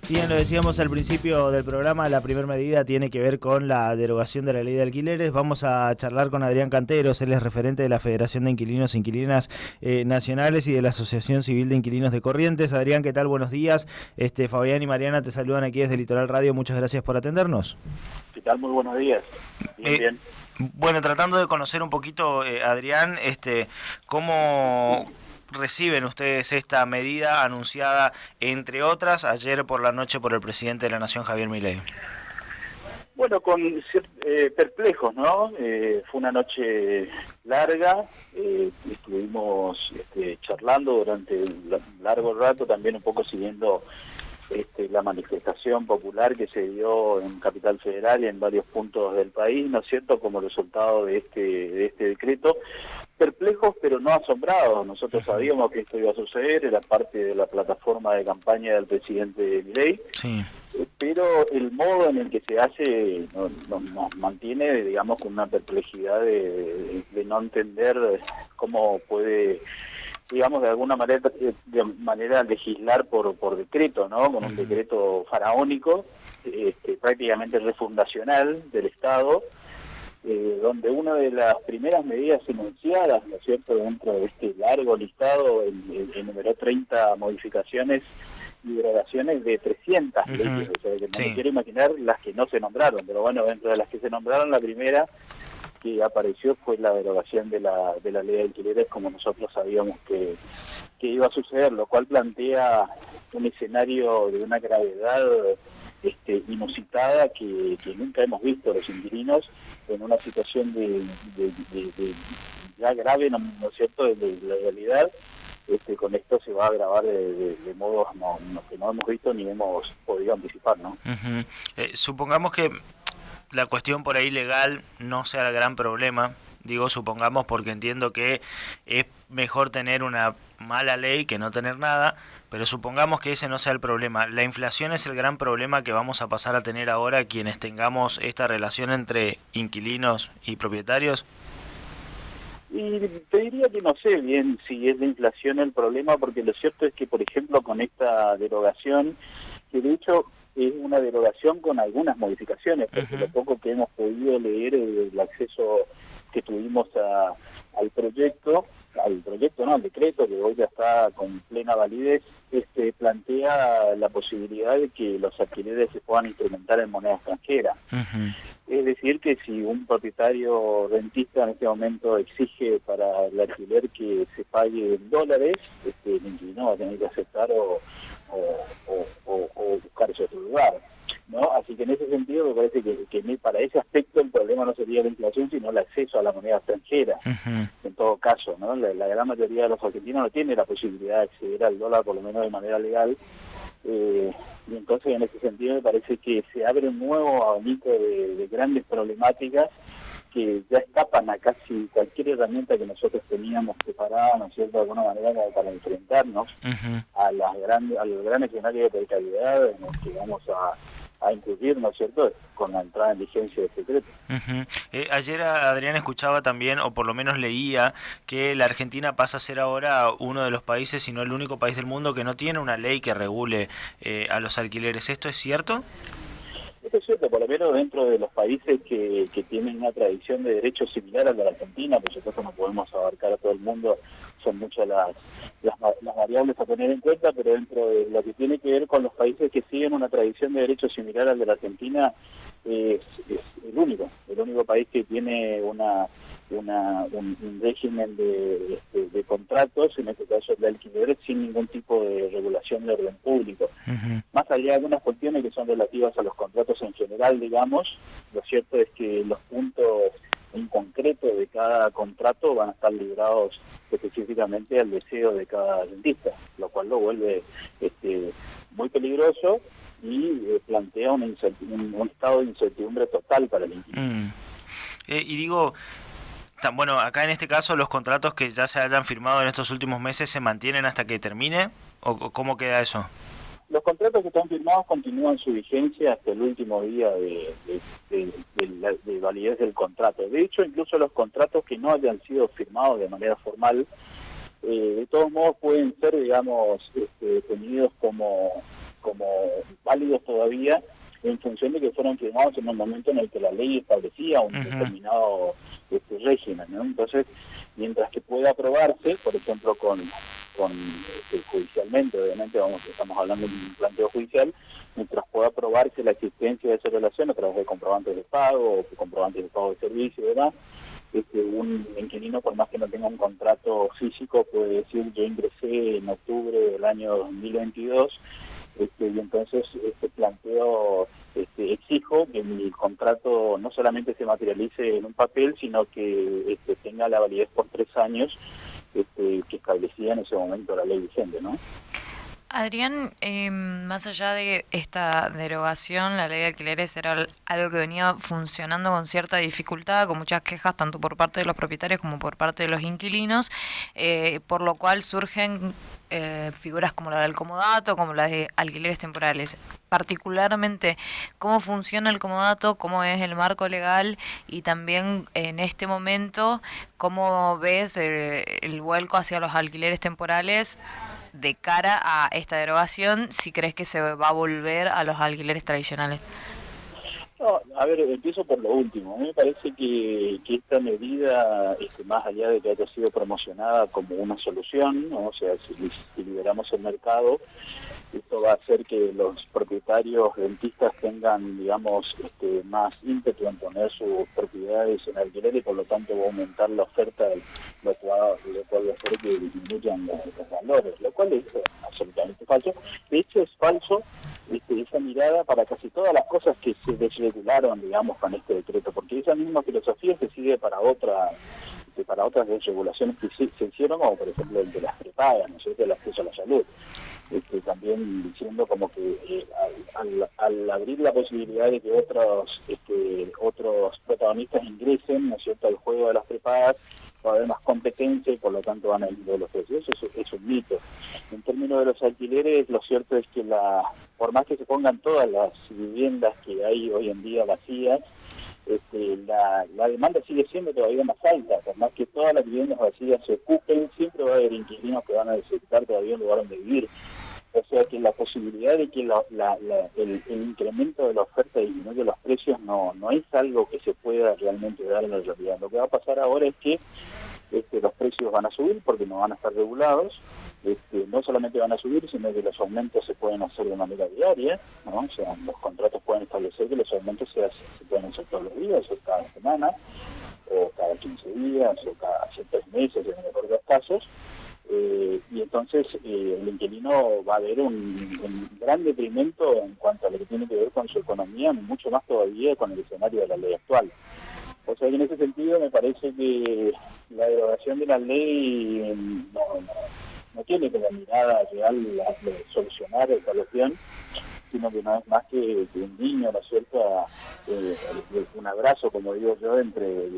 Bien, lo decíamos al principio del programa, la primera medida tiene que ver con la derogación de la ley de alquileres. Vamos a charlar con Adrián Canteros, él es referente de la Federación de Inquilinos e Inquilinas Nacionales y de la Asociación Civil de Inquilinos de Corrientes. Adrián, ¿qué tal? Buenos días. Fabián y Mariana te saludan aquí desde Litoral Radio, muchas gracias por atendernos. ¿Qué tal? Muy buenos días. Bien. Bueno, tratando de conocer un poquito, Adrián, ¿cómo reciben ustedes esta medida anunciada, entre otras, ayer por la noche por el presidente de la Nación, Javier Milei? Bueno, perplejos, ¿no? Fue una noche larga, estuvimos charlando durante un largo rato, también un poco siguiendo la manifestación popular que se dio en Capital Federal y en varios puntos del país, ¿no es cierto?, como resultado de este decreto. Perplejos, pero no asombrados. Nosotros sabíamos que esto iba a suceder, era parte de la plataforma de campaña del presidente Milei. Sí. Pero el modo en el que se hace nos mantiene, digamos, con una perplejidad de no entender cómo puede, digamos, de alguna manera legislar por decreto, ¿no? Con un decreto faraónico, prácticamente refundacional del Estado, donde una de las primeras medidas enunciadas, ¿no es cierto?, dentro de este largo listado, enumeró 30 modificaciones y derogaciones de 300 leyes, o sea, que no me quiero imaginar las que no se nombraron, pero bueno, dentro de las que se nombraron, la primera que apareció fue la derogación de la ley de alquileres, como nosotros sabíamos que iba a suceder, lo cual plantea un escenario de una gravedad inusitada que nunca hemos visto los inquilinos en una situación de ya grave, ¿no es cierto?, de la realidad. Con esto se va a agravar de modos que no hemos visto ni hemos podido anticipar, ¿no? Supongamos que la cuestión por ahí legal no sea el gran problema, digo supongamos porque entiendo que es mejor tener una mala ley que no tener nada, pero supongamos que ese no sea el problema. ¿La inflación es el gran problema que vamos a pasar a tener ahora quienes tengamos esta relación entre inquilinos y propietarios? Y te diría que no sé bien si es la inflación el problema, porque lo cierto es que, por ejemplo, con esta derogación, que de hecho es una derogación con algunas modificaciones, porque lo poco que hemos podido leer, el acceso que tuvimos al proyecto no, al decreto, que hoy ya está con plena validez, plantea la posibilidad de que los alquileres se puedan incrementar en moneda extranjera. Es decir, que si un propietario rentista en este momento exige para el alquiler que se pague en dólares, el inquilino va a tener que aceptar o buscarse otro lugar, ¿no? Así que en ese sentido me parece que para ese aspecto el problema no sería la inflación, sino el acceso a la moneda extranjera. En todo caso, ¿no? La gran mayoría de los argentinos no tiene la posibilidad de acceder al dólar, por lo menos de manera legal. Y entonces en ese sentido me parece que se abre un nuevo abanico de grandes problemáticas que ya escapan a casi cualquier herramienta que nosotros teníamos preparada, ¿no es cierto?, de alguna manera para enfrentarnos al gran escenario de precariedad en el que vamos a incurrir, ¿no es cierto?, con la entrada en vigencia de este decreto. Ayer Adrián escuchaba también, o por lo menos leía, que la Argentina pasa a ser ahora uno de los países, si no el único país del mundo, que no tiene una ley que regule a los alquileres. ¿Esto es cierto? Esto es cierto, por lo menos dentro de los países que tienen una tradición de derecho similar a la de Argentina. Por supuesto no podemos abarcar a todo el mundo, son muchas las variables a tener en cuenta, pero dentro de lo que tiene que ver con los países que siguen una tradición de derecho similar al de la Argentina, es el único país que tiene un régimen de contratos, en este caso el de alquiler, sin ningún tipo de regulación de orden público. Más allá de algunas cuestiones que son relativas a los contratos en general, digamos, lo cierto es que los puntos en concreto de cada contrato van a estar librados específicamente al deseo de cada rentista, lo cual lo vuelve muy peligroso y plantea un estado de incertidumbre total para el inquilino. Y digo, bueno, acá en este caso los contratos que ya se hayan firmado en estos últimos meses se mantienen hasta que termine, ¿o cómo queda eso? Los contratos que están firmados continúan su vigencia hasta el último día de validez del contrato. De hecho, incluso los contratos que no hayan sido firmados de manera formal, de todos modos pueden ser, digamos, tenidos como válidos todavía en función de que fueron firmados en el momento en el que la ley establecía un determinado régimen, ¿no? Entonces, mientras que pueda aprobarse, por ejemplo, judicialmente, obviamente estamos hablando de un planteo judicial, mientras pueda aprobarse la existencia de esa relación a través de comprobantes de pago o comprobantes de pago de servicio y demás, un inquilino, por más que no tenga un contrato físico, puede decir: yo ingresé en octubre del año 2022, y entonces planteo, exijo que mi contrato no solamente se materialice en un papel, sino que tenga la validez por 3 años, que establecía en ese momento la ley vigente, ¿no? Adrián, más allá de esta derogación, la ley de alquileres era algo que venía funcionando con cierta dificultad, con muchas quejas tanto por parte de los propietarios como por parte de los inquilinos, por lo cual surgen figuras como la del comodato, como la de alquileres temporales. Particularmente, ¿cómo funciona el comodato? ¿Cómo es el marco legal? Y también en este momento, ¿cómo ves el vuelco hacia los alquileres temporales de cara a esta derogación, si crees que se va a volver a los alquileres tradicionales? No, a ver, empiezo por lo último. A mí me parece que esta medida, más allá de que haya sido promocionada como una solución, ¿no? O sea, si liberamos el mercado, esto va a hacer que los propietarios rentistas tengan, digamos, más ímpetu en poner sus propiedades en alquiler y por lo tanto va a aumentar la oferta, lo cual va a hacer que disminuyan los valores, lo cual es absolutamente falso. De hecho, es falso esa mirada para casi todas las cosas que se desregularon, digamos, con este decreto, porque esa misma filosofía se sigue para otras desregulaciones que se hicieron, como por ejemplo el de las prepagas, ¿no es cierto?, el acceso a la salud. También diciendo como que al abrir la posibilidad de que otros protagonistas ingresen, ¿no es cierto?, al juego de las prepagas, va a haber más competencia y por lo tanto van a ir de los precios. Eso es un mito. En términos de los alquileres, lo cierto es que por más que se pongan todas las viviendas que hay hoy en día vacías, la demanda sigue siendo todavía más alta. Por más que todas las viviendas vacías se ocupen, siempre va a haber inquilinos que van a necesitar todavía un lugar donde vivir. O sea que la posibilidad de que el incremento de la oferta disminuya los precios no es algo que se pueda realmente dar en la realidad. Lo que va a pasar ahora es que los precios van a subir porque no van a estar regulados. No solamente van a subir, sino que los aumentos se pueden hacer de manera diaria, ¿no? O sea, los contratos pueden establecer que los aumentos se pueden hacer todos los días, o cada semana, o cada 15 días, o cada 3 meses, en el mejor de los casos. Y entonces el inquilino va a ver un gran detrimento en cuanto a lo que tiene que ver con su economía, mucho más todavía con el escenario de la ley actual. O sea que en ese sentido me parece que la derogación de la ley no tiene como mirada real de solucionar esta cuestión, sino que no es más que un guiño, ¿no es cierto?, un abrazo, como digo yo, entre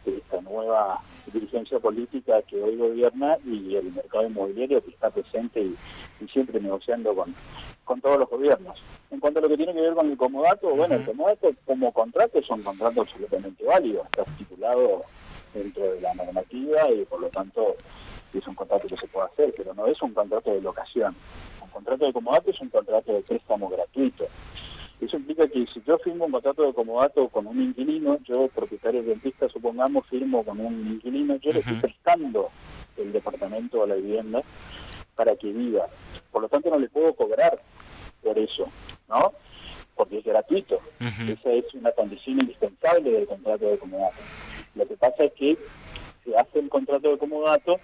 esta nueva dirigencia política que hoy gobierna y el mercado inmobiliario que está presente y siempre negociando con todos los gobiernos. En cuanto a lo que tiene que ver con el comodato, bueno, el comodato como contrato es un contrato absolutamente válido, está estipulado dentro de la normativa y por lo tanto es un contrato que se puede hacer, pero no es un contrato de locación. Un contrato de comodato es un contrato de préstamo gratuito. Eso implica que si yo firmo un contrato de comodato con un inquilino, yo, propietario rentista, supongamos, firmo con un inquilino, yo le estoy prestando el departamento o la vivienda para que viva. Por lo tanto, no le puedo cobrar por eso, ¿no? Porque es gratuito. Esa es una condición indispensable del contrato de comodato. Lo que pasa es que se hace el contrato de comodato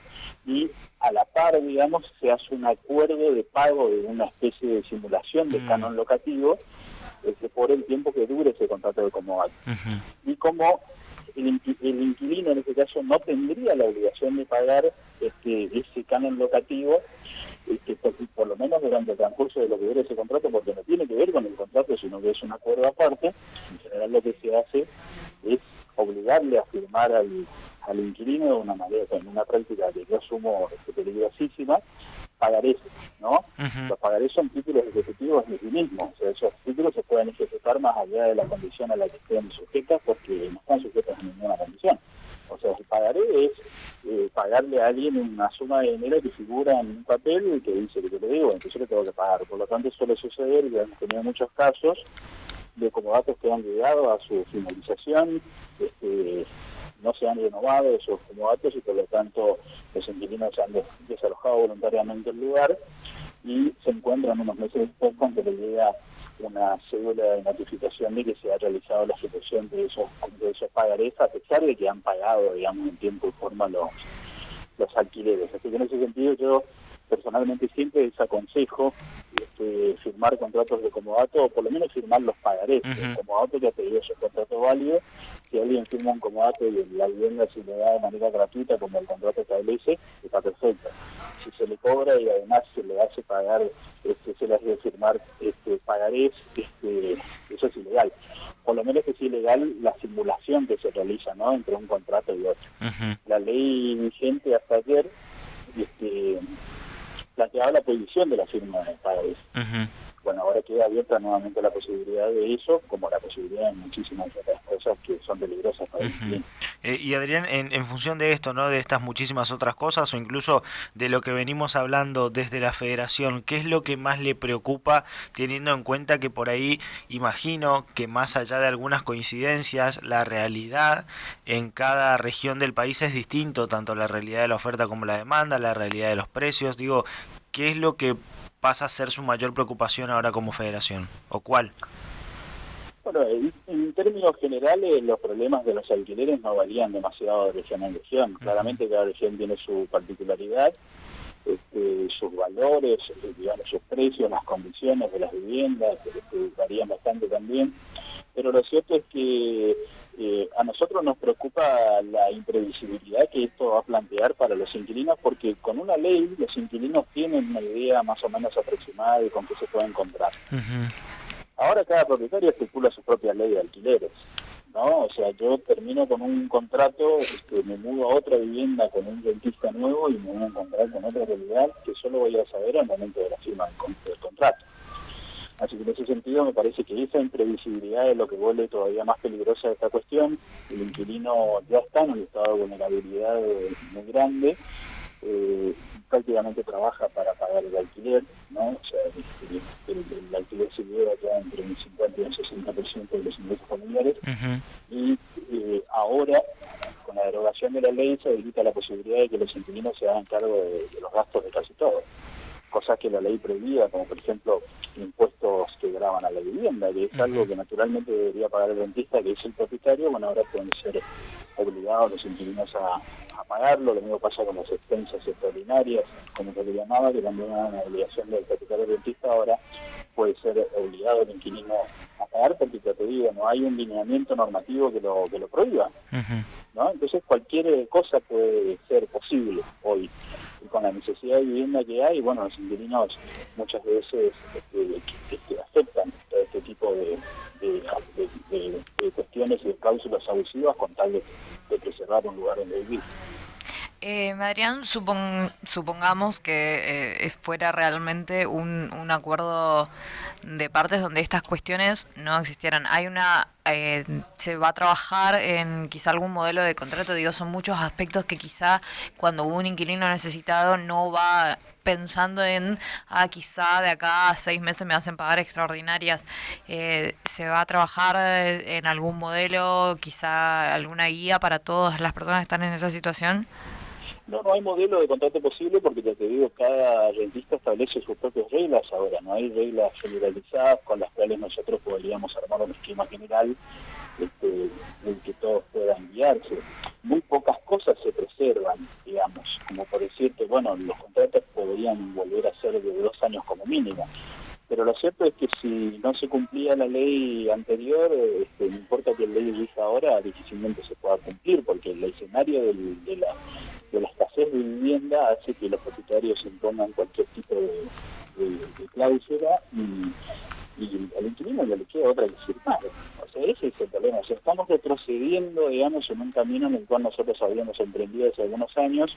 y a la par, digamos, se hace un acuerdo de pago de una especie de simulación de canon locativo por el tiempo que dure ese contrato de comodato. Y como el inquilino en este caso no tendría la obligación de pagar ese canon locativo, por lo menos durante el transcurso de lo que dure ese contrato, porque no tiene que ver con el contrato, sino que es un acuerdo aparte. En general lo que se hace es obligarle a firmar al inquilino de una manera, en una práctica que yo asumo peligrosísima, pagarés, ¿no? Los pagarés son títulos ejecutivos en sí mismos, o sea, esos títulos se pueden ejecutar más allá de la condición a la que estén sujetas, porque no están sujetas a ninguna condición. O sea, el pagaré es pagarle a alguien una suma de dinero que figura en un papel y que dice que yo le digo, entonces yo le tengo que pagar. Por lo tanto, suele suceder, ya hemos tenido muchos casos de comodatos que han llegado a su finalización, no se han renovado esos comodatos y por lo tanto los inquilinos han desalojado voluntariamente el lugar y se encuentran unos meses después cuando le llega una cédula de notificación de que se ha realizado la ejecución de esos pagarés, a pesar de que han pagado, digamos, en tiempo y forma los alquileres. Así que en ese sentido yo personalmente siempre desaconsejo firmar contratos de comodato, o por lo menos firmar los pagarés. El comodato, ya te digo, es un contrato válido. Si alguien firma un comodato y la vivienda se le da de manera gratuita, como el contrato establece, está perfecto. Si se le cobra y además se le hace pagar, se le hace firmar pagarés, eso es ilegal. Por lo menos que es ilegal la simulación que se realiza, ¿no?, entre un contrato y otro. La ley vigente hasta ayer planteaba la prohibición de la firma de pagarés. Bueno, ahora queda abierta nuevamente la posibilidad de eso, como la posibilidad de muchísimas otras cosas que son peligrosas para el cliente. Y Adrián, en función de esto, ¿no?, de estas muchísimas otras cosas, o incluso de lo que venimos hablando desde la Federación, ¿qué es lo que más le preocupa, teniendo en cuenta que por ahí imagino que más allá de algunas coincidencias, la realidad en cada región del país es distinto, tanto la realidad de la oferta como la demanda, la realidad de los precios? Digo, ¿qué es lo que pasa a ser su mayor preocupación ahora como Federación? ¿O cuál? Bueno, en términos generales, los problemas de los alquileres no varían demasiado de región en región. Claramente cada región tiene su particularidad, sus valores, digamos, sus precios, las condiciones de las viviendas, varían bastante también. Pero lo cierto es que a nosotros nos preocupa la imprevisibilidad que esto va a plantear para los inquilinos, porque con una ley los inquilinos tienen una idea más o menos aproximada de con qué se puede encontrar. Ahora cada propietario estipula su propia ley de alquileres, ¿no? O sea, yo termino con un contrato, me mudo a otra vivienda con un rentista nuevo y me voy a encontrar con otra realidad que solo voy a saber al momento de la firma del contrato. Así que en ese sentido me parece que esa imprevisibilidad es lo que vuelve todavía más peligrosa esta cuestión. El inquilino ya está en un estado de vulnerabilidad muy grande, prácticamente trabaja para pagar el alquiler, ¿no? O sea, el alquiler se lleva ya entre un 50 y un 60% de los ingresos familiares, y ahora, con la derogación de la ley, se habilita la posibilidad de que los inquilinos se hagan cargo de los gastos de casi todo. Cosas que la ley prohibía, como por ejemplo impuestos que gravan a la vivienda, que es algo que naturalmente debería pagar el rentista, que es el propietario. Bueno, ahora pueden ser obligados los inquilinos a pagarlo. Lo mismo pasa con las expensas extraordinarias, como se le llamaba, que también era una obligación del propietario rentista. Ahora puede ser obligado el inquilino a pagar, porque ya te digo, no hay un lineamiento normativo que lo prohíba, ¿no? Entonces cualquier cosa puede ser posible hoy. Y con la necesidad de vivienda que hay, bueno, los inquilinos muchas veces aceptan todo este tipo de cuestiones y de cláusulas abusivas con tal de preservar un lugar donde vivir. Adrián, supongamos que fuera realmente un acuerdo de partes donde estas cuestiones no existieran. Se va a trabajar en quizá algún modelo de contrato. Digo, son muchos aspectos que quizá cuando un inquilino necesitado no va pensando en quizá de acá a 6 meses me hacen pagar extraordinarias. ¿Se va a trabajar en algún modelo, quizá alguna guía para todas las personas que están en esa situación? No hay modelo de contrato posible, porque ya te digo, cada rentista establece sus propias reglas ahora. No hay reglas generalizadas con las cuales nosotros podríamos armar un esquema general en que todos puedan guiarse. Muy pocas cosas se preservan, digamos, como por decirte, bueno, los contratos podrían volver a ser de 2 años como mínimo. Pero lo cierto es que si no se cumplía la ley anterior, no importa que la ley rija ahora, difícilmente se pueda cumplir, porque el escenario de la escasez de vivienda hace que los propietarios impongan cualquier tipo de cláusula y al inquilino le queda otra que firmar. O sea, ese es el problema. O sea, estamos retrocediendo, digamos, en un camino en el cual nosotros habíamos emprendido hace algunos años,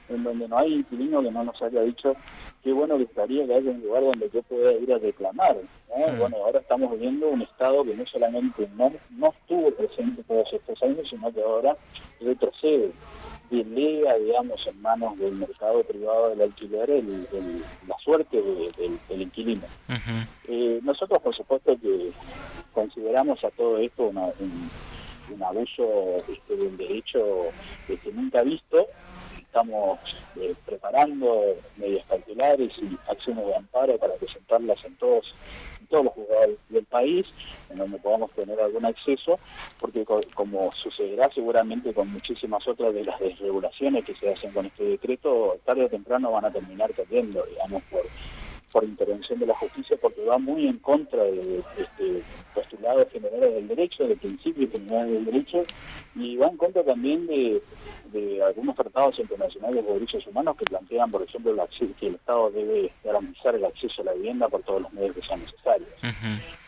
en donde no hay inquilino que no nos haya dicho qué bueno que estaría que haya un lugar donde yo pueda ir a reclamar, ¿no? Bueno, ahora estamos viviendo un Estado que no solamente no estuvo presente todos estos años, sino que ahora retrocede. delega, digamos, en manos del mercado privado del alquiler la suerte del inquilino. Nosotros, por supuesto, que consideramos a todo esto un abuso del derecho nunca visto. Estamos preparando medidas cautelares y acciones de amparo para presentarlas en todos los juzgados del país, en donde podamos tener algún acceso, porque como sucederá seguramente con muchísimas otras de las desregulaciones que se hacen con este decreto, tarde o temprano van a terminar cayendo, digamos, por intervención de la justicia, porque va muy en contra de postulados generales del derecho, de principios generales del derecho, y va en contra también de algunos tratados internacionales de derechos humanos que plantean, por ejemplo, que el Estado debe garantizar el acceso a la vivienda por todos los medios que sean necesarios.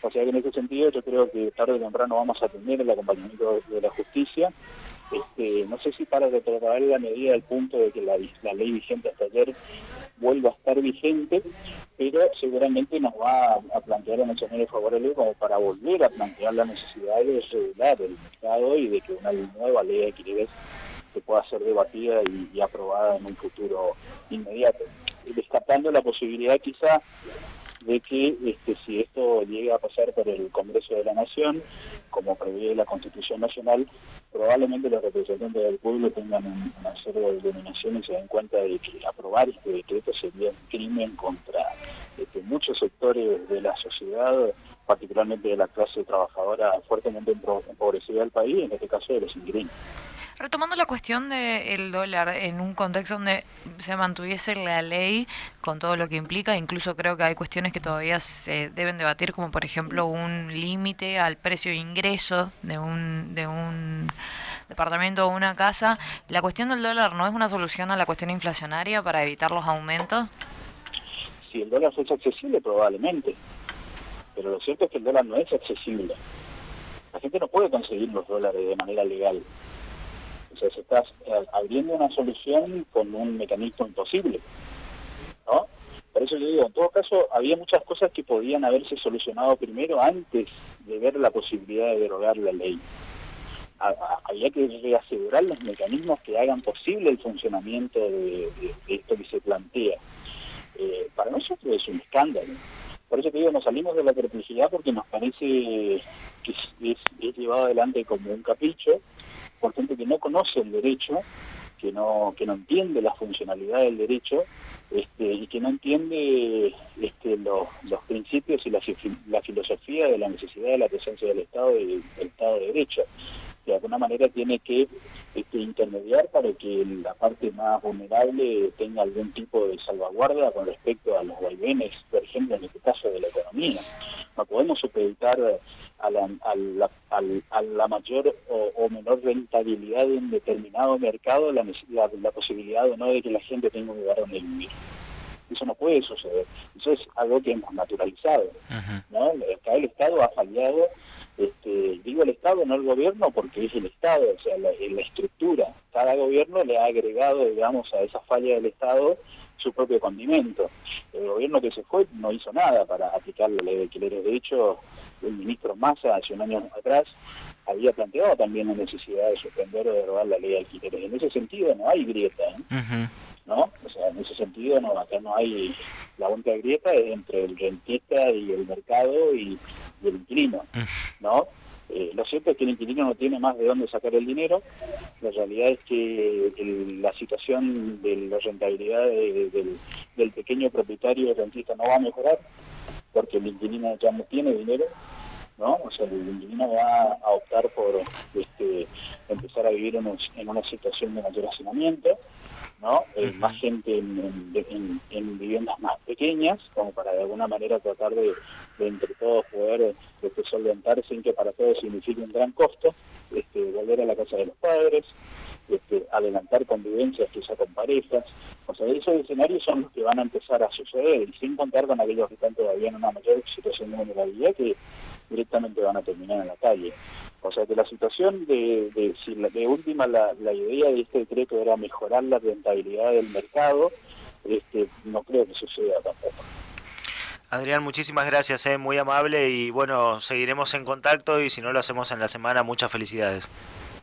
O sea que en ese sentido yo creo que tarde o temprano vamos a tener el acompañamiento de la justicia. No sé si para retroceder la medida al punto de que la ley vigente hasta ayer vuelva a estar vigente, pero seguramente nos va a plantear un escenario favorable como para volver a plantear la necesidad de regular el mercado y de que una nueva ley de alquileres que pueda ser debatida y aprobada en un futuro inmediato, descartando la posibilidad quizá de que si esto llega a pasar por el Congreso de la Nación, como prevé la Constitución Nacional, probablemente los representantes del pueblo tengan una serie de denominaciones y se den cuenta de que aprobar este decreto sería un crimen contra muchos sectores de la sociedad, particularmente de la clase trabajadora fuertemente empobrecida del país, en este caso de los inquilinos. Retomando la cuestión del dólar, en un contexto donde se mantuviese la ley con todo lo que implica, incluso creo que hay cuestiones que todavía se deben debatir, como por ejemplo un límite al precio de ingreso de un departamento o una casa. ¿La cuestión del dólar no es una solución a la cuestión inflacionaria para evitar los aumentos? Si el dólar fuese accesible, probablemente, pero lo cierto es que el dólar no es accesible. La gente no puede conseguir los dólares de manera legal. O sea, se está abriendo una solución con un mecanismo imposible, ¿no? Por eso yo digo, en todo caso, había muchas cosas que podían haberse solucionado primero antes de ver la posibilidad de derogar la ley. Había que reasegurar los mecanismos que hagan posible el funcionamiento de esto que se plantea. Para nosotros es un escándalo. Por eso te digo, nos salimos de la perplejidad porque nos parece que es llevado adelante como un capricho por gente que no conoce el derecho, que no entiende la funcionalidad del derecho, y que no entiende los principios y la filosofía de la necesidad de la presencia del Estado y del Estado de Derecho. De alguna manera tiene que intermediar para que la parte más vulnerable tenga algún tipo de salvaguarda con respecto a los vaivenes, por ejemplo, en este caso de la economía. No podemos supeditar a la mayor o menor rentabilidad de un determinado mercado la posibilidad o no de que la gente tenga un lugar donde vivir. Eso no puede suceder. Eso es algo que hemos naturalizado, ¿no? Acá el Estado ha fallado. Digo el Estado, no el gobierno, porque es el Estado, o sea, la estructura. Cada gobierno le ha agregado, digamos, a esa falla del Estado su propio condimento. El gobierno que se fue no hizo nada para aplicar la ley de alquileres. De hecho, el ministro Massa, hace un año atrás, había planteado también la necesidad de suspender o derogar la ley de alquileres. En ese sentido no hay grieta, ¿no? O sea, en ese sentido acá no hay la única grieta entre el rentista y el mercado y el inquilino, ¿no? Lo cierto es que el inquilino no tiene más de dónde sacar el dinero. La realidad es que la situación de la rentabilidad del pequeño propietario rentista no va a mejorar porque el inquilino ya no tiene dinero, ¿no? O sea, el inquilino va a optar por empezar a vivir en una situación de mayor hacinamiento, ¿no? Más gente en viviendas más pequeñas, como para de alguna manera tratar de entre todos poder solventar sin que para todos signifique un gran costo, volver a la casa de los padres, adelantar convivencias quizá con parejas. O sea, esos escenarios son los que van a empezar a suceder, y sin contar con aquellos que están todavía en una mayor situación de vulnerabilidad que directamente van a terminar en la calle. O sea que la situación de última la idea de este decreto era mejorar la rentabilidad del mercado, no creo que suceda tampoco. Adrián, muchísimas gracias, muy amable, y bueno, seguiremos en contacto, y si no lo hacemos en la semana, muchas felicidades.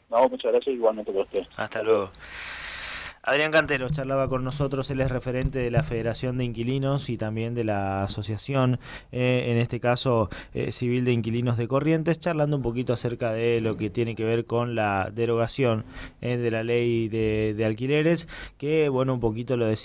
No, muchas gracias, igualmente por usted. Hasta luego. Adrián Cantero charlaba con nosotros, él es referente de la Federación de Inquilinos y también de la Asociación, en este caso Civil de Inquilinos de Corrientes, charlando un poquito acerca de lo que tiene que ver con la derogación de la ley de alquileres, que bueno, un poquito lo decía